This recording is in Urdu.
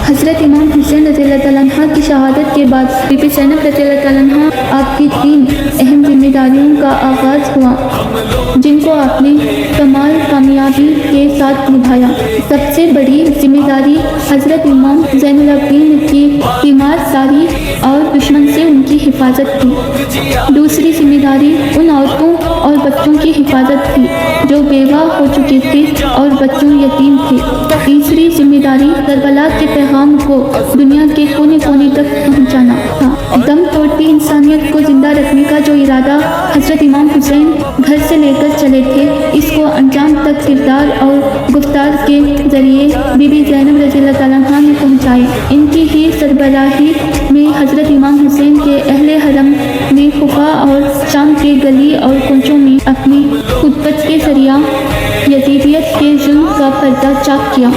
حضرت امام حسین رضی اللہ تعالیٰ عنہ کی شہادت کے بعد بی بی زینب رضی اللہ تعالیٰ عنہ آپ کی 3 اہم ذمہ داریوں کا آغاز ہوا جن کو آپ نے کمال کامیابی کے ساتھ نبھایا۔ سب سے بڑی ذمہ داری حضرت امام زین العابدین کی تیمار ساری اور دشمن سے ان کی حفاظت تھی۔ دوسری ذمہ داری ان عورتوں اور بچوں کی حفاظت تھی جو بیوہ ہو چکے تھے اور بچوں یتیم تھے۔ تیسری ذمہ داری کربلا کے پیغام کو دنیا کے کونے کونے تک پہنچانا تھا۔ دم توڑتی انسانیت کو زندہ رکھنے کا جو ارادہ حضرت امام حسین گھر سے لے کر چلے تھے، اس کو انجام تک کردار اور گفتار کے ذریعے بی بی زینب رضی اللہ تعالیٰ عنہ نے پہنچائے۔ ان کی ہی سربراہی میں حضرت امام حسین کے اہل حرم نے خفا اور شام کے گلی اور کنچوں میں اپنی خطبت کے ذریعہ یزیدیت کے ظلم کا پردہ چاک کیا۔